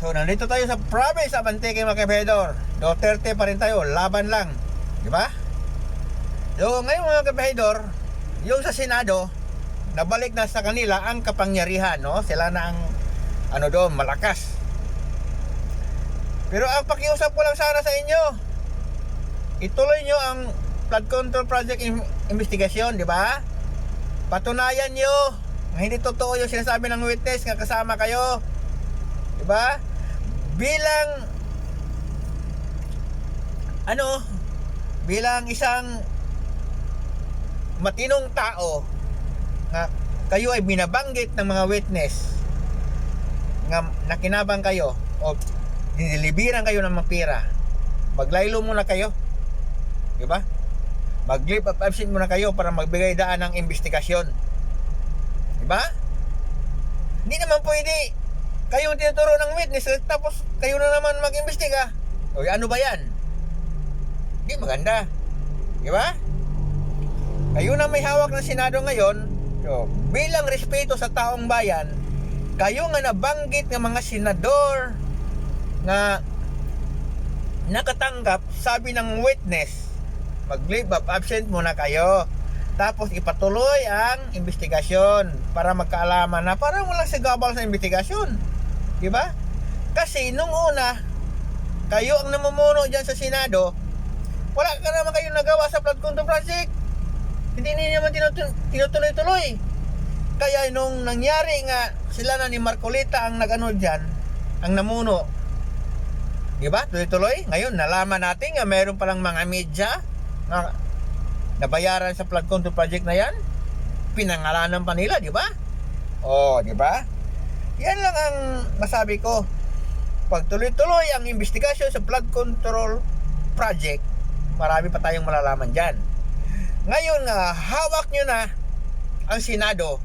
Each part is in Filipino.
So, nandito tayo sa province of Antique, mga kabahedor. Duterte pa rin tayo, laban lang. Di ba? So, ngayon mga kabahedor, yung sa Senado, nabalik na sa kanila ang kapangyarihan, no? Sila na ang, doon, malakas. Pero ang pakiusap ko lang sana sa inyo, ituloy nyo ang flood control project investigation, di ba? Patunayan nyo na hindi totoo yung sinasabi ng witness nga kasama kayo. Di ba? Bilang isang matinong tao nga kayo ay binabanggit ng mga witness nga nakinabang kayo o dinilibiran kayo ng mga pera, maglaylo muna kayo, di ba? Mag-leave of absence muna kayo para magbigay daan ng investigasyon, di ba? Hindi naman pwede kayong tinuturo ng witness tapos kayo na naman mag-imbestiga. O ano ba yan? Hindi maganda, di ba? Kayo na may hawak ng Senado ngayon, so, bilang respeto sa taong bayan, kayo nga nabanggit ng mga senador na nakatanggap, sabi ng witness, mag-leave of absence muna kayo. Tapos ipatuloy ang investigasyon para magkaalaman na parang walang sigabal sa investigasyon. Di ba? Kasi nung una, kayo ang namumuno dyan sa Senado, wala ka naman kayong nagawa sa flood control project. Hindi niyo naman tinutuloy-tuloy. Kaya nung nangyari nga, sila na ni Marcolita ang nag-ano dyan, ang namuno. Di ba? Tuloy-tuloy. Ngayon, nalaman natin nga mayroon palang mga media na nabayaran sa flood control project na yan. Pinangalanan pa nila, di ba? Oh, di ba? Yan lang ang masabi ko. Pag tuloy-tuloy ang investigasyon sa flood control project, marami pa tayong malalaman dyan. Ngayon nga, hawak nyo na ang Senado.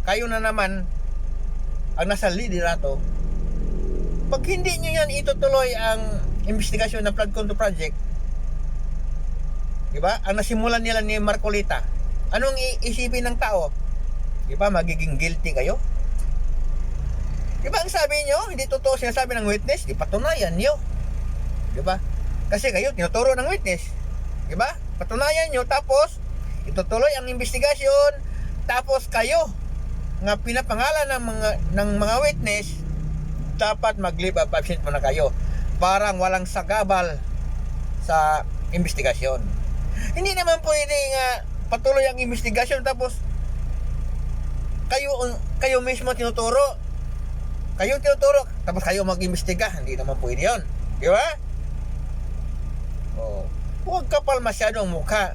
Kayo na naman ang nasa liderato. Pag hindi nyo yan itutuloy ang investigasyon ng flood control project, diba? Ang nasimulan nila ni Marcolita, anong iisipin ng tao? Diba? Magiging guilty kayo? Diba ang sabi nyo, hindi totoo sinasabi ng witness, di patunayan nyo. Diba? Kasi kayo tinuturo ng witness. Diba? Patunayan nyo, tapos itutuloy ang investigasyon, tapos kayo nga pinapangalan ng mga witness, dapat mag-leave of absence muna kayo. Parang walang sagabal sa investigasyon. Hindi naman pwede nga patuloy ang investigasyon tapos kayo mismo tinuturo. Kayo tinuturo tapos kayo mag-imbestiga. Hindi naman pwede yun. Di ba? Oh, huwag kapal masyadong mukha.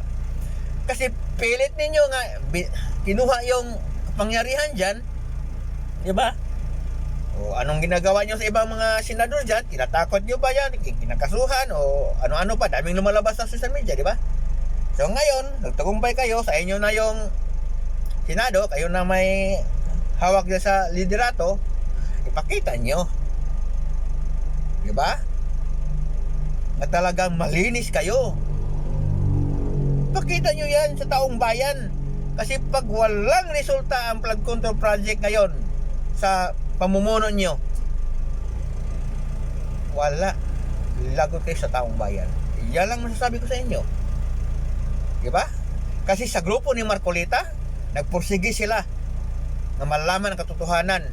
Kasi pilit ninyo nga kinuha yung pangyarihan dyan. Di ba? O anong ginagawa nyo sa ibang mga senador dyan? Tinatakot nyo ba yan? Kinakasuhan? O ano-ano pa? Daming lumalabas sa social media, di ba? So ngayon, nagtagumpay kayo, sa inyo na yung Senado, kayo na may hawak dyan sa liderato, ipakita nyo. Di ba? Na talagang malinis kayo. Ipakita nyo yan sa taong bayan. Kasi pag walang resulta ang flood control project ngayon sa pamumuno nyo, wala, lagot kayo sa taong bayan. Yan lang masasabi ko sa inyo, diba? Kasi sa grupo ni Marcolita, nagpursige sila na malaman ang katotohanan.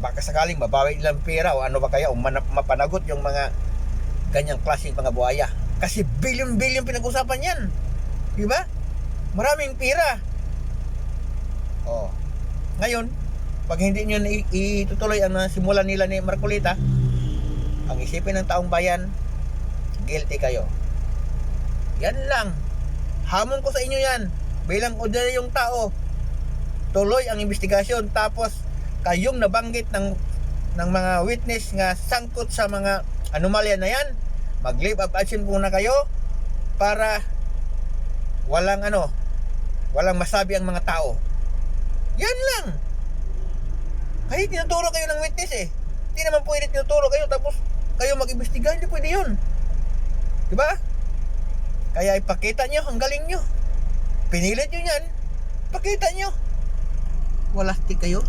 Baka sakaling mabawi nilang pera o ano ba kaya, o mapanagot yung mga ganyang klaseng mga buhaya. Kasi bilyon-bilyon pinag-usapan yan, diba? Maraming pera. Oh, ngayon pag hindi nyo itutuloy ang simulan nila ni Marcolita, ang isipin ng taong bayan, guilty kayo. Yan lang. Hamon ko sa inyo yan. Bilang ordinaryong tao, tuloy ang investigasyon. Tapos, kayong nabanggit ng mga witness nga sangkot sa mga anomalya na yan, mag-leave of absence muna kayo para walang masabi ang mga tao. Yan lang. Kahit tinuturo kayo ng witness hindi naman pwede tinuturo kayo tapos kayo mag-imbestiga, hindi pwede yun. Diba? Kaya ipakita nyo ang galing nyo. Pinilit nyo yan, pakita nyo. Walastik kayo.